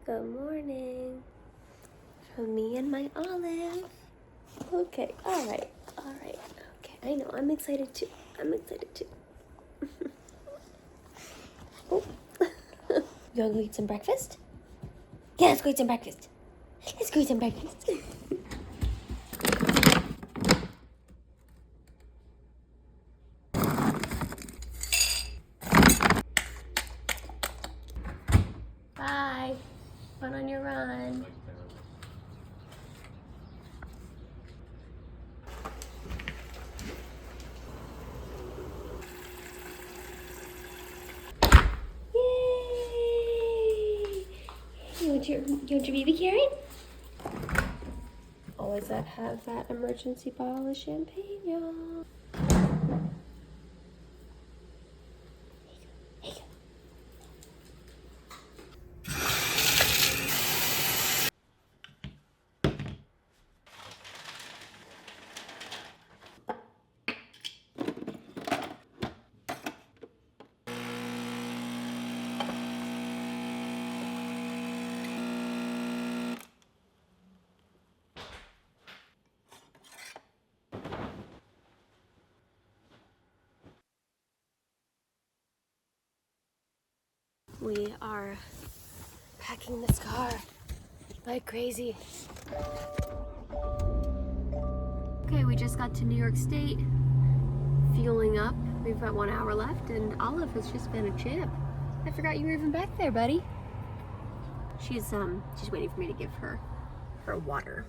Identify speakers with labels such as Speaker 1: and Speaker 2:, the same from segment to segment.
Speaker 1: Good morning. From me and my Olive. Okay, alright. Okay, I know, I'm excited too. Oh. You wanna go eat some breakfast? Yeah, let's go eat some breakfast. Bye. Fun on your run. Yay! You want your baby carrot? Always have that emergency bottle of champagne, y'all. We are packing this car like crazy. Okay, we just got to New York State, fueling up. We've got 1 hour left, and Olive has just been a champ. I forgot you were even back there, buddy. She's waiting for me to give her water.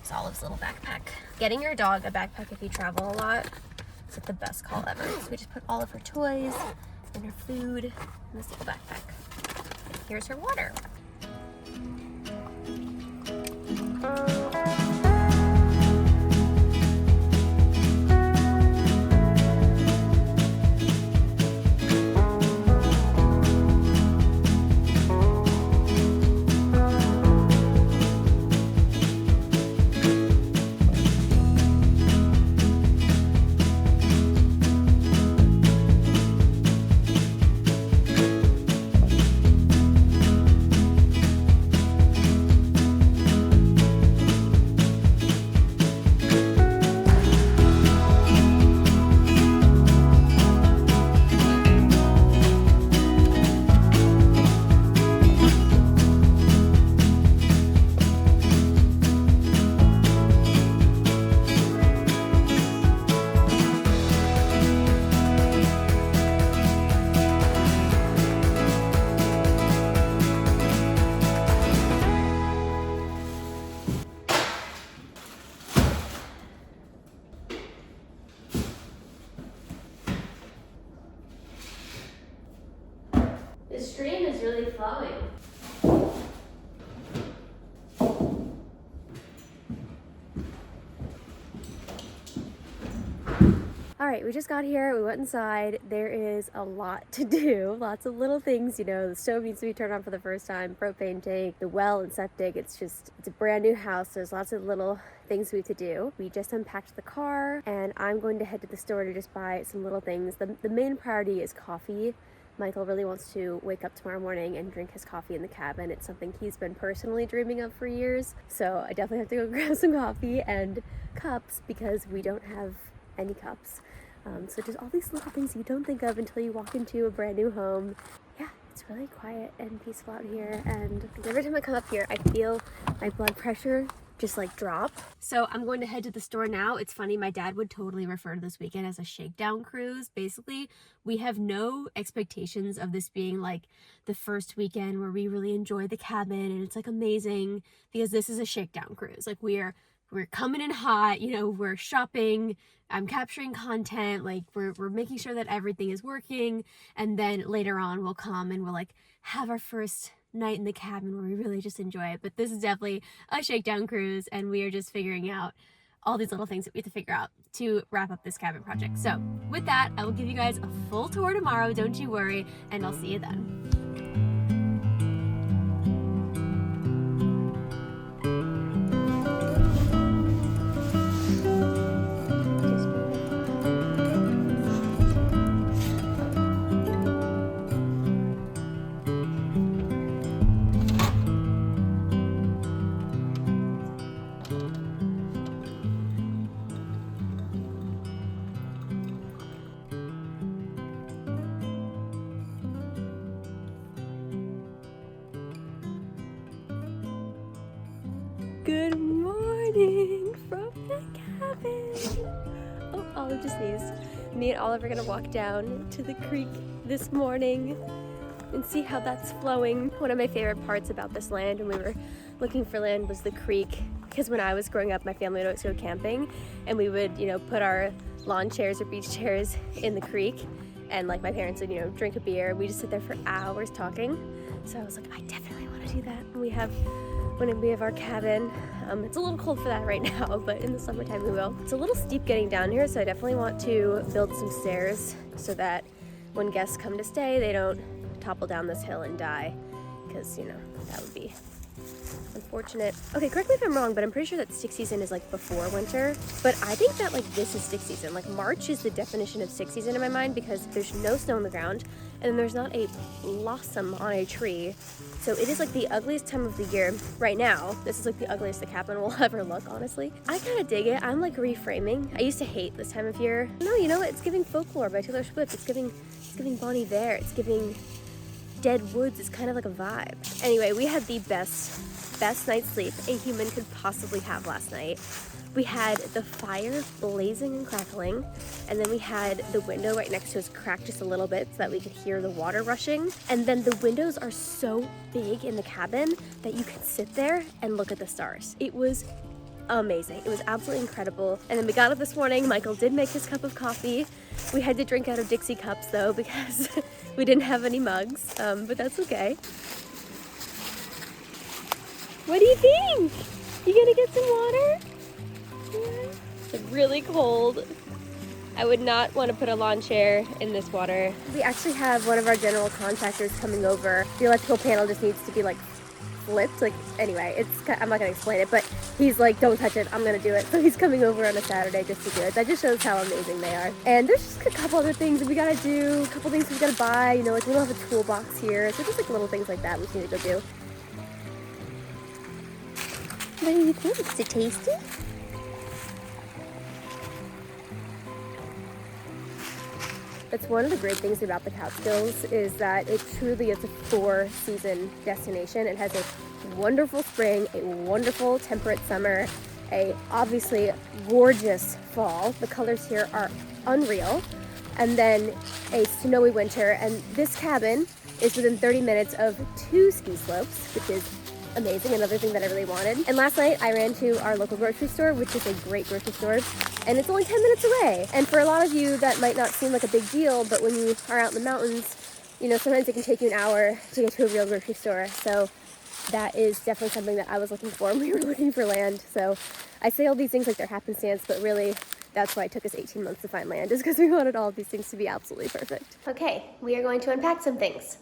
Speaker 1: It's Olive's little backpack. Getting your dog a backpack if you travel a lot is like the best call ever. So we just put all of her toys and her food in this little backpack. Here's her water. The stream is really flowing. All right, we just got here, we went inside. There is a lot to do, lots of little things, you know, the stove needs to be turned on for the first time, propane tank, the well and septic, it's a brand new house. There's lots of little things we have to do. We just unpacked the car and I'm going to head to the store to just buy some little things. The main priority is coffee. Michael really wants to wake up tomorrow morning and drink his coffee in the cabin. It's something he's been personally dreaming of for years. So I definitely have to go grab some coffee and cups because we don't have any cups. So just all these little things you don't think of until you walk into a brand new home. Yeah, it's really quiet and peaceful out here. And every time I come up here, I feel my blood pressure just like drop. So I'm going to head to the store now. It's funny, my dad would totally refer to this weekend as a shakedown cruise. Basically, we have no expectations of this being like the first weekend where we really enjoy the cabin and it's like amazing, because this is a shakedown cruise. Like we're coming in hot, you know, we're shopping, I'm capturing content, like we're making sure that everything is working, and then later on we'll come and we'll like have our first night in the cabin where we really just enjoy it. But this is definitely a shakedown cruise, and we are just figuring out all these little things that we have to figure out to wrap up this cabin project. So with that, I will give you guys a full tour tomorrow, don't you worry, and I'll see you then. Good morning from the cabin. Oh, Olive just sneezed. Me and Olive are gonna walk down to the creek this morning and see how that's flowing. One of my favorite parts about this land when we were looking for land was the creek, because when I was growing up, my family would always go camping and we would, put our lawn chairs or beach chairs in the creek, and like my parents would, drink a beer. We just sit there for hours talking. So I was like, I definitely want to do that. And when we have our cabin. It's a little cold for that right now, but in the summertime we will. It's a little steep getting down here, so I definitely want to build some stairs so that when guests come to stay, they don't topple down this hill and die, because, that would be unfortunate. Okay, correct me if I'm wrong, but I'm pretty sure that stick season is like before winter. But I think that like this is stick season. Like March is the definition of stick season in my mind, because there's no snow on the ground and there's not a blossom on a tree. So it is like the ugliest time of the year right now. This is like the ugliest the cabin will ever look, honestly. I kind of dig it. I'm like reframing. I used to hate this time of year. No, you know what? It's giving Folklore by Taylor Swift. It's giving Bon Iver. It's giving Dead Woods. It's kind of like a vibe. Anyway, we had the best night's sleep a human could possibly have last night. We had the fire blazing and crackling, and then we had the window right next to us cracked just a little bit so that we could hear the water rushing. And then the windows are so big in the cabin that you can sit there and look at the stars. It was amazing. It was absolutely incredible. And then we got up this morning. Michael did make his cup of coffee. We had to drink out of Dixie cups though, because we didn't have any mugs, but that's okay. What do you think? You gonna get some water? Yeah. It's really cold. I would not want to put a lawn chair in this water. We actually have one of our general contractors coming over. The electrical panel just needs to be like flipped. Anyway, I'm not gonna explain it, but he's like, don't touch it, I'm gonna do it. So he's coming over on a Saturday just to do it. That just shows how amazing they are. And there's just a couple other things that we gotta do, a couple things we gotta buy, like we don't have a toolbox here. So just like little things like that we need to go do. What do you think? Is it tasty? That's one of the great things about the Catskills, is that it truly is a 4-season destination. It has a wonderful spring, a wonderful temperate summer, a obviously gorgeous fall. The colors here are unreal. And then a snowy winter. And this cabin is within 30 minutes of 2 ski slopes, which is amazing, another thing that I really wanted. And last night I ran to our local grocery store, which is a great grocery store, and it's only 10 minutes away. And for a lot of you that might not seem like a big deal, but when you are out in the mountains, sometimes it can take you an hour to get to a real grocery store. So that is definitely something that I was looking for when we were looking for land. So I say all these things like they're happenstance, but really that's why it took us 18 months to find land, is because we wanted all of these things to be absolutely perfect. Okay, we are going to unpack some things.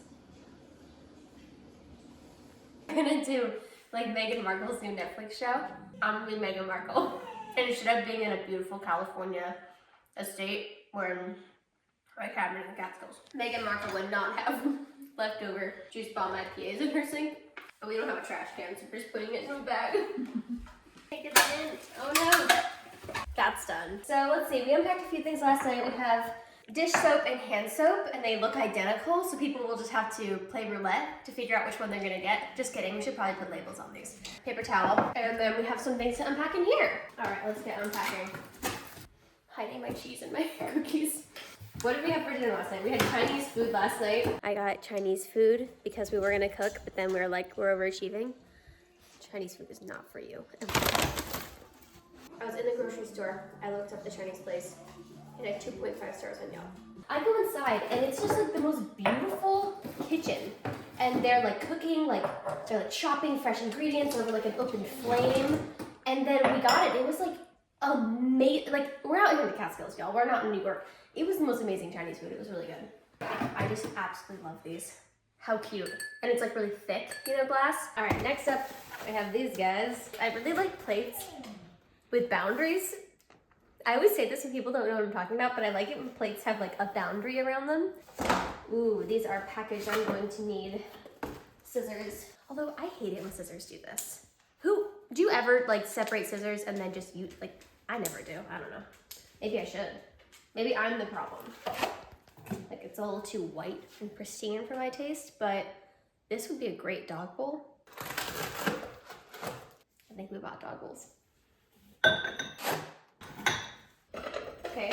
Speaker 1: I'm gonna do like Meghan Markle's new Netflix show. I'm gonna be Meghan Markle. And instead of being in a beautiful California estate, we're in my cabin in the Catskills. Meghan Markle would not have leftover juice bomb IPAs in her sink. But we don't have a trash can, so we're just putting it in a bag. Take it in. Oh no. That's done. So let's see, we unpacked a few things last night. We have dish soap and hand soap, and they look identical, so people will just have to play roulette to figure out which one they're gonna get. Just kidding, we should probably put labels on these. Paper towel, and then we have some things to unpack in here. All right, let's get unpacking. Hiding my cheese and my cookies. What did we have for dinner last night? We had Chinese food last night. I got Chinese food because we were gonna cook, but then we were like, we're overachieving. Chinese food is not for you. I was in the grocery store, I looked up the Chinese place. It had 2.5 stars on Yelp. I go inside and it's just like the most beautiful kitchen. And they're like cooking, they're like chopping fresh ingredients over like an open flame. And then we got it. It was like amazing. Like, we're out here in the Catskills, y'all. We're not in New York. It was the most amazing Chinese food. It was really good. I just absolutely love these. How cute. And it's like really thick, glass. All right, next up, I have these guys. I really like plates with boundaries. I always say this when people don't know what I'm talking about, but I like it when plates have like a boundary around them. Ooh, these are packaged. I'm going to need scissors. Although I hate it when scissors do this. Do you ever like separate scissors and then just use, like, I never do. I don't know. Maybe I should. Maybe I'm the problem. Like, it's a little too white and pristine for my taste, but this would be a great dog bowl. think we bought goggles. Okay.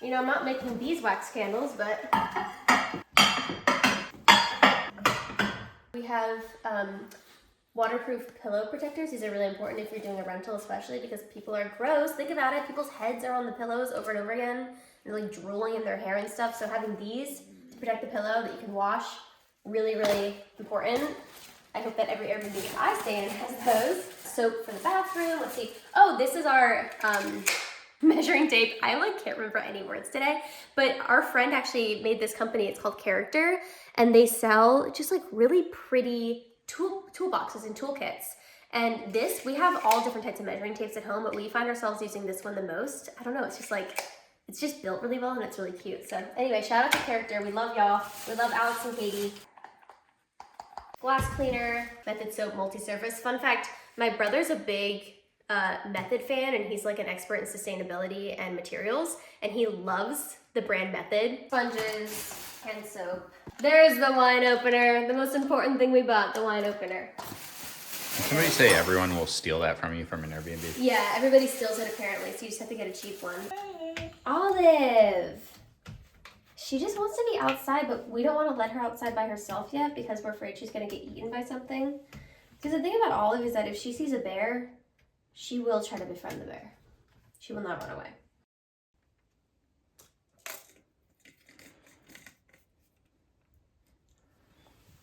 Speaker 1: You know, I'm not making beeswax candles, but we have waterproof pillow protectors. These are really important if you're doing a rental, especially because people are gross. Think about it. People's heads are on the pillows over and over again. They're like drooling in their hair and stuff. So having these to protect the pillow that you can wash, really, really important. I hope that every Airbnb that I stay in has those. Soap for the bathroom. Let's see. Oh, this is our measuring tape. I like can't remember any words today, but our friend actually made this company. It's called Character, and they sell just like really pretty toolboxes and toolkits. And this, we have all different types of measuring tapes at home, but we find ourselves using this one the most. I don't know, it's just like, it's just built really well and it's really cute. So anyway, shout out to Character. We love y'all. We love Alex and Katie. Glass cleaner, Method soap, multi-surface. Fun fact, my brother's a big Method fan, and he's like an expert in sustainability and materials, and he loves the brand Method. Sponges, hand soap. There's the wine opener, the most important thing we bought, the wine opener.
Speaker 2: Did somebody say everyone will steal that from you from an Airbnb?
Speaker 1: Yeah, everybody steals it apparently, so you just have to get a cheap one. Olive! She just wants to be outside, but we don't want to let her outside by herself yet because we're afraid she's going to get eaten by something. Because the thing about Olive is that if she sees a bear, she will try to befriend the bear. She will not run away.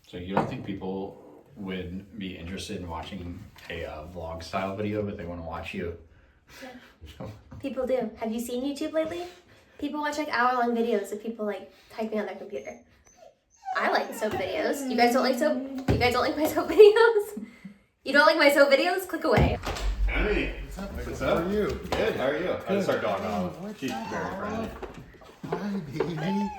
Speaker 2: So you don't think people would be interested in watching a vlog style video, but they want to watch you?
Speaker 1: Yeah. People do. Have you seen YouTube lately? People watch like hour-long videos of people like typing on their computer. I like soap videos. You guys don't like soap? You guys don't like my soap videos? You don't like my soap videos? Click away.
Speaker 3: Hey, what's up? How are you? Good, how are you? I just our dog Olive. She's very friendly.
Speaker 4: Hi, baby.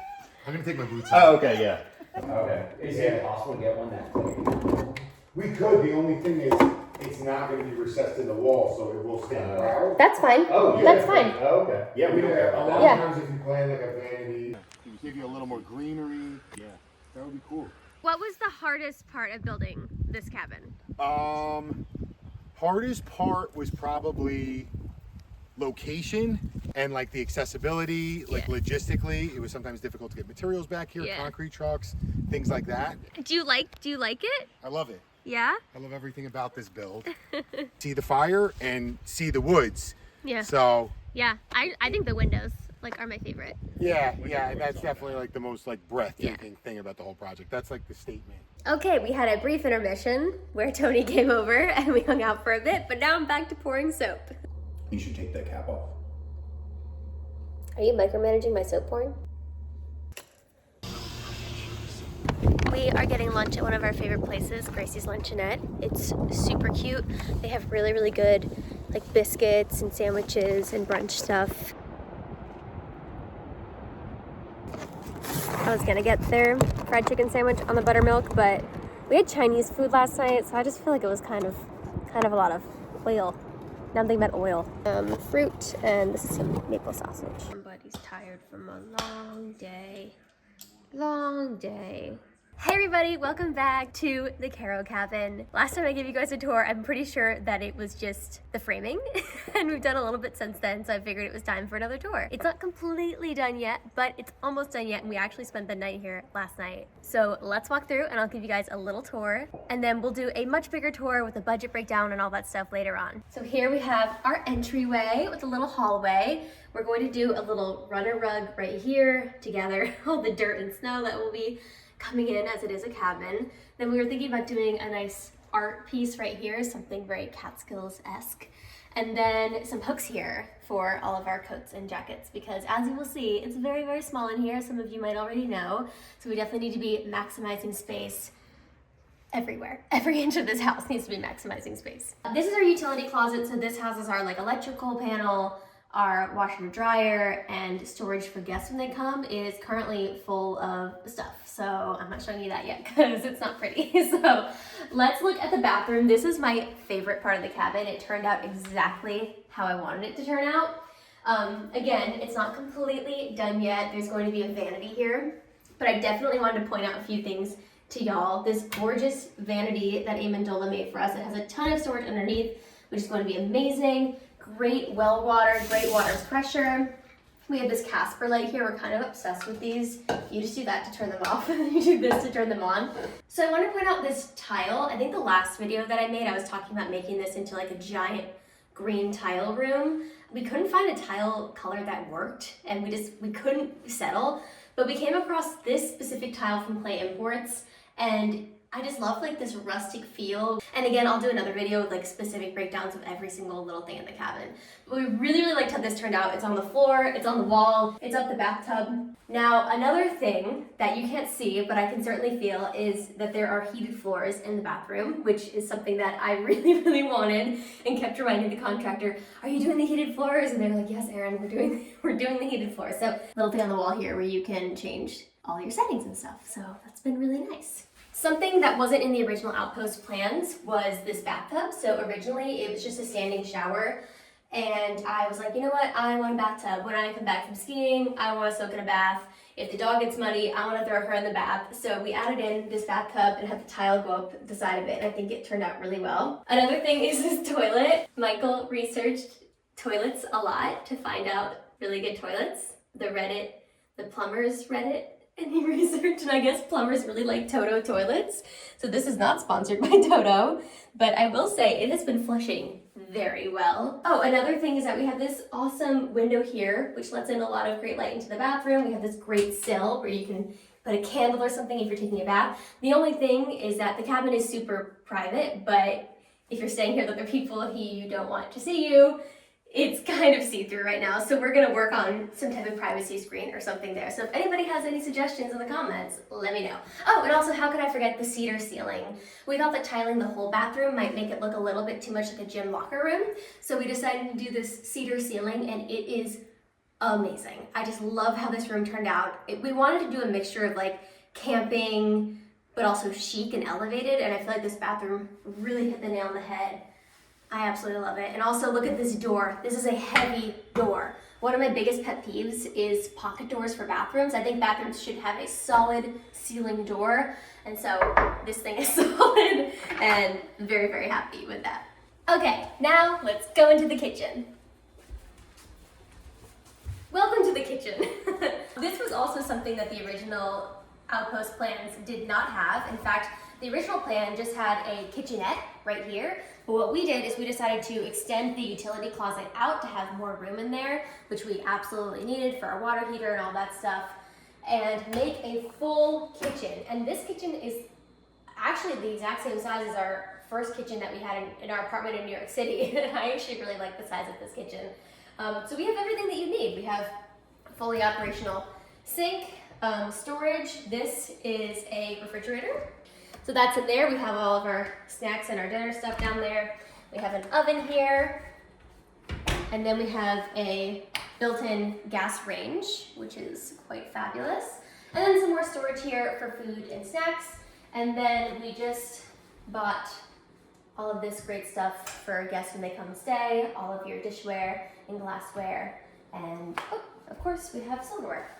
Speaker 4: I'm gonna take my boots off.
Speaker 3: Oh, okay, yeah.
Speaker 5: Okay. Is it possible to get one that quick?
Speaker 4: We could. The only thing is, it's not gonna be recessed in the wall, so it will stand out.
Speaker 1: That's fine.
Speaker 3: Oh, yeah.
Speaker 1: That's fine.
Speaker 3: Oh, okay. Yeah, we don't care
Speaker 4: A
Speaker 3: about
Speaker 4: lot
Speaker 3: that.
Speaker 4: of times if you plan like a vanity, you give you a little more greenery. Yeah, that would be cool.
Speaker 1: What was the hardest part of building this cabin?
Speaker 4: Hardest part was probably location and like the accessibility, like logistically. It was sometimes difficult to get materials back here, concrete trucks, things like that.
Speaker 1: Do you like it?
Speaker 4: I love it.
Speaker 1: Yeah?
Speaker 4: I love everything about this build. See the fire and see the woods.
Speaker 1: Yeah.
Speaker 4: So
Speaker 1: yeah, I think the windows like are my favorite.
Speaker 4: yeah, that's definitely like the most like breathtaking thing about the whole project. That's like the statement.
Speaker 1: Okay, we had a brief intermission where Tony came over and we hung out for a bit, but now I'm back to pouring soap.
Speaker 3: You should take that cap off.
Speaker 1: Are you micromanaging my soap pouring? We are getting lunch at one of our favorite places, Gracie's Luncheonette. It's super cute. They have really, really good like biscuits and sandwiches and brunch stuff. I was gonna get their fried chicken sandwich on the buttermilk, but we had Chinese food last night, so I just feel like it was kind of a lot of oil. Now I'm thinking about oil. Fruit, and this is some maple sausage. Somebody's tired from a long day. Long day. Hey everybody, welcome back to the Caro cabin. Last time I gave you guys a tour, I'm pretty sure that it was just the framing and we've done a little bit since then, so I figured it was time for another tour. It's not completely done yet, but it's almost done yet, and we actually spent the night here last night. So let's walk through and I'll give you guys a little tour, and then we'll do a much bigger tour with a budget breakdown and all that stuff later on. So here we have our entryway with a little hallway. We're going to do a little runner rug right here to gather all the dirt and snow that will be coming in as it is a cabin. Then we were thinking about doing a nice art piece right here, something very Catskills-esque. And then some hooks here for all of our coats and jackets, because as you will see, it's very, very small in here. Some of you might already know. So we definitely need to be maximizing space everywhere. Every inch of this house needs to be maximizing space. This is our utility closet. So this houses our like electrical panel, our washer and dryer, and storage for guests when they come is currently full of stuff. So I'm not showing you that yet because it's not pretty. So let's look at the bathroom. This is my favorite part of the cabin. It turned out exactly how I wanted it to turn out. Again, it's not completely done yet. There's going to be a vanity here, but I definitely wanted to point out a few things to y'all this gorgeous vanity that Amendola made for us. It has a ton of storage underneath, which is going to be amazing. Great well water, great water pressure. We have this Casper light here. We're kind of obsessed with these. You just do that to turn them off, and then you do this to turn them on. So I want to point out this tile. I think the last video that I made, I was talking about making this into like a giant green tile room. We couldn't find a tile color that worked, and we couldn't settle. But we came across this specific tile from Play Imports, and I just love like this rustic feel. And again, I'll do another video with like specific breakdowns of every single little thing in the cabin. But we really, really liked how this turned out. It's on the floor, it's on the wall, it's up the bathtub. Now, another thing that you can't see, but I can certainly feel, is that there are heated floors in the bathroom, which is something that I really, really wanted and kept reminding the contractor, are you doing the heated floors? And they're like, yes, Erin, we're doing the heated floors. So little thing on the wall here where you can change all your settings and stuff. So that's been really nice. Something that wasn't in the original Outpost plans was this bathtub. So originally it was just a standing shower, and I was like, you know what, I want a bathtub. When I come back from skiing, I want to soak in a bath. If the dog gets muddy, I want to throw her in the bath. So we added in this bathtub and had the tile go up the side of it, and I think it turned out really well. Another thing is this toilet. Michael researched toilets a lot to find out really good toilets. The plumbers Reddit, and he researched, and I guess plumbers really like Toto toilets. So this is not sponsored by Toto, but I will say it has been flushing very well. Oh, another thing is that we have this awesome window here, which lets in a lot of great light into the bathroom. We have this great sill where you can put a candle or something if you're taking a bath. The only thing is that the cabin is super private, but if you're staying here with other people who don't want to see you, it's kind of see-through right now, so we're gonna work on some type of privacy screen or something there. So if anybody has any suggestions in the comments, let me know. Oh, and also, how could I forget the cedar ceiling? We thought that tiling the whole bathroom might make it look a little bit too much like a gym locker room, so we decided to do this cedar ceiling, and it is amazing. I just love how this room turned out. We wanted to do a mixture of like camping, but also chic and elevated, and I feel like this bathroom really hit the nail on the head. I absolutely love it. And also look at this door. This is a heavy door. One of my biggest pet peeves is pocket doors for bathrooms. I think bathrooms should have a solid ceiling door. And so this thing is solid, and very, very happy with that. Okay, now let's go into the kitchen. Welcome to the kitchen. This was also something that the original Outpost plans did not have. In fact, the original plan just had a kitchenette right here, but what we did is we decided to extend the utility closet out to have more room in there, which we absolutely needed for our water heater and all that stuff, and make a full kitchen. And this kitchen is actually the exact same size as our first kitchen that we had in our apartment in New York City. And I actually really like the size of this kitchen. So we have everything that you need. We have a fully operational sink, storage. This is a refrigerator. So that's in there. We have all of our snacks and our dinner stuff down there. We have an oven here. And then we have a built-in gas range, which is quite fabulous. And then some more storage here for food and snacks. And then we just bought all of this great stuff for guests when they come and stay, all of your dishware and glassware. And oh, of course, we have silverware.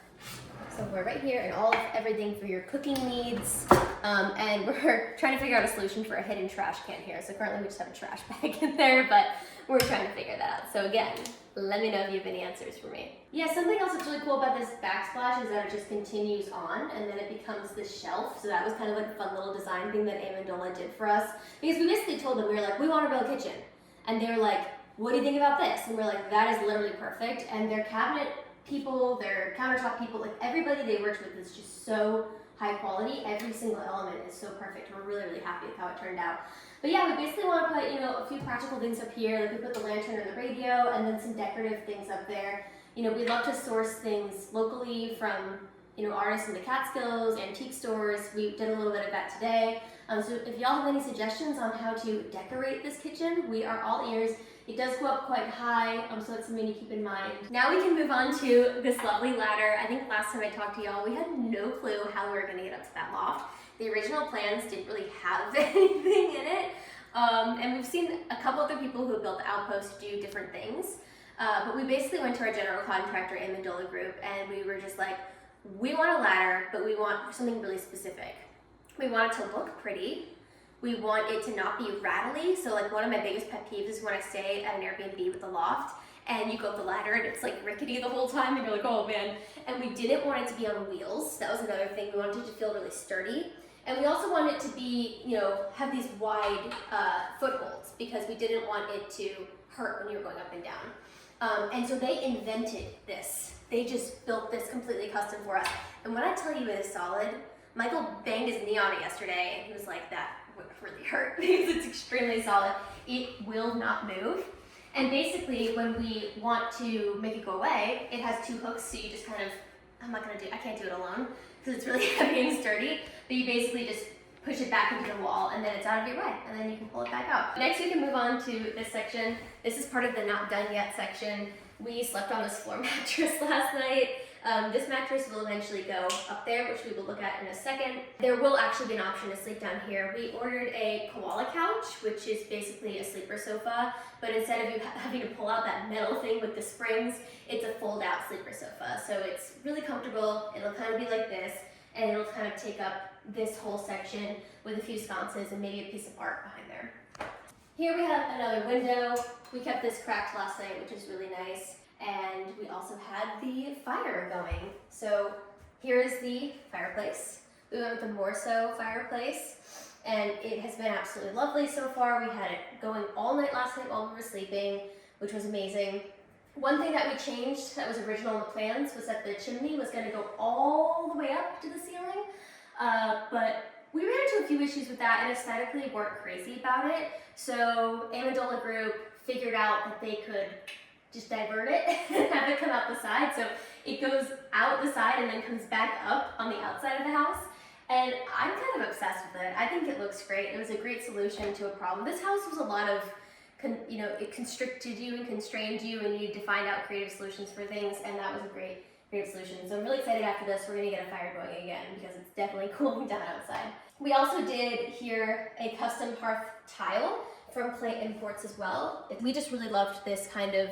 Speaker 1: Silverware right here, and everything for your cooking needs. And we're trying to figure out a solution for a hidden trash can here. So currently we just have a trash bag in there, but we're trying to figure that out. So again, let me know if you have any answers for me. Yeah, something else that's really cool about this backsplash is that it just continues on, and then it becomes this shelf. So that was kind of like a fun little design thing that Amendola did for us. Because we basically told them, we were like, we want a real kitchen. And they were like, what do you think about this? And we're like, that is literally perfect. And their cabinet people, their countertop people, like everybody they worked with is just so high quality. Every single element is so perfect. We're really, really happy with how it turned out. But yeah, we basically want to put, a few practical things up here. Like we put the lantern or the radio, and then some decorative things up there. We love to source things locally from, artists in the Catskills, antique stores. We did a little bit of that today. So if y'all have any suggestions on how to decorate this kitchen, we are all ears. It does go up quite high, so that's something to keep in mind. Now we can move on to this lovely ladder. I think last time I talked to y'all, we had no clue how we were gonna get up to that loft. The original plans didn't really have anything in it. And we've seen a couple other people who have built Outposts do different things. But we basically went to our general contractor, Amendola Group, and we were just like, we want a ladder, but we want something really specific. We want it to look pretty. We want it to not be rattly. So like one of my biggest pet peeves is when I stay at an Airbnb with a loft and you go up the ladder and it's like rickety the whole time and you're like, oh man. And we didn't want it to be on wheels. That was another thing. We wanted it to feel really sturdy. And we also wanted it to be, you know, have these wide footholds because we didn't want it to hurt when you were going up and down. And so they invented this. They just built this completely custom for us. And when I tell you it is solid, Michael banged his knee on it yesterday and he was like, that would really hurt because it's extremely solid. It will not move. And basically when we want to make it go away, it has 2 hooks, so you just kind of, I can't do it alone because it's really heavy and sturdy, but you basically just push it back into the wall and then it's out of your way and then you can pull it back out. Next we can move on to this section. This is part of the not done yet section. We slept on this floor mattress last night. This mattress will eventually go up there, which we will look at in a second. There will actually be an option to sleep down here. We ordered a koala couch, which is basically a sleeper sofa, but instead of you having to pull out that metal thing with the springs, it's a fold-out sleeper sofa. So it's really comfortable. It'll kind of be like this, and it'll kind of take up this whole section with a few sconces and maybe a piece of art behind there. Here we have another window. We kept this cracked last night, which is really nice. And we also had the fire going. So here's the fireplace. We went with the Morso fireplace, and it has been absolutely lovely so far. We had it going all night last night while we were sleeping, which was amazing. One thing that we changed that was original in the plans was that the chimney was going to go all the way up to the ceiling, but we ran into a few issues with that and aesthetically weren't crazy about it. So Amendola Group figured out that they could just divert it and have it come out the side. So it goes out the side and then comes back up on the outside of the house. And I'm kind of obsessed with it. I think it looks great. It was a great solution to a problem. This house was a lot of, it constricted you and constrained you and you need to find out creative solutions for things, and that was a great solution. So I'm really excited after this. We're gonna get a fire going again because it's definitely cooling down outside. We also did here a custom hearth tile from Plate Imports as well. We just really loved this kind of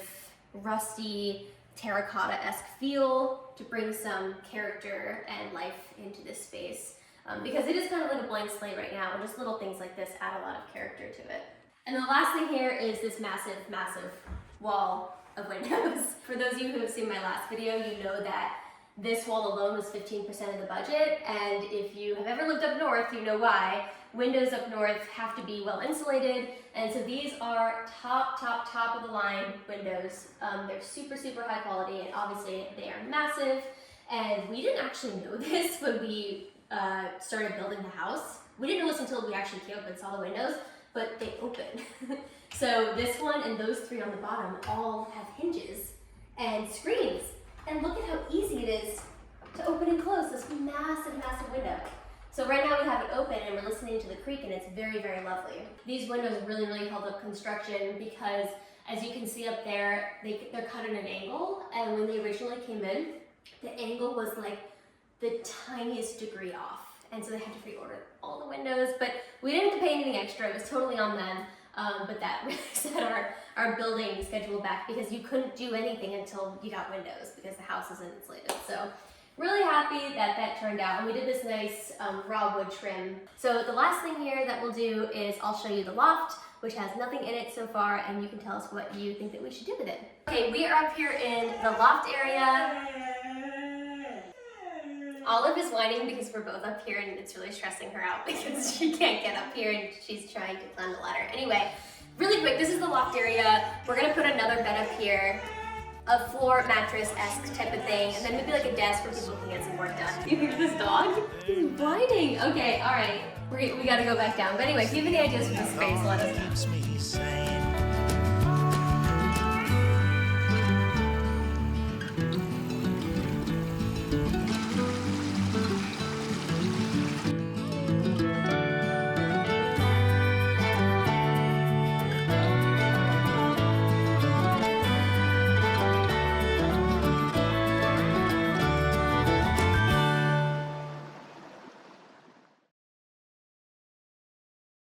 Speaker 1: rusty terracotta-esque feel to bring some character and life into this space, because it is kind of like a blank slate right now, and just little things like this add a lot of character to it. And the last thing here is this massive wall of windows. For those of you who have seen my last video, you know that this wall alone was 15% of the budget, and if you have ever lived up north, you know why. Windows up north have to be well insulated, and so these are top of the line windows. They're super high quality, and obviously they are massive, and we didn't actually know this when we started building the house. We didn't know this until we actually came up and saw the windows, but they open. So this one and those 3 on the bottom all have hinges and screens. And look at how easy it is to open and close this massive window. So right now we have it open and we're listening to the creek, and it's very lovely. These windows really held up construction because, as you can see up there, they're cut at an angle, and when they originally came in, the angle was like the tiniest degree off. And so they had to reorder all the windows, but we didn't have to pay anything extra. It was totally on them. But that really set our building schedule back because you couldn't do anything until you got windows because the house isn't insulated. So really happy that turned out. And we did this nice raw wood trim. So the last thing here that we'll do is I'll show you the loft, which has nothing in it so far, and you can tell us what you think that we should do with it. Okay, we are up here in the loft area. Olive is whining because we're both up here and it's really stressing her out because she can't get up here and she's trying to climb the ladder. Anyway, really quick, this is the loft area. We're gonna put another bed up here, a floor mattress-esque type of thing, and then maybe like a desk where people can get some work done. You hear this dog? He's whining. Okay, all right, we gotta go back down. But anyway, if you have any ideas for this space, let us know.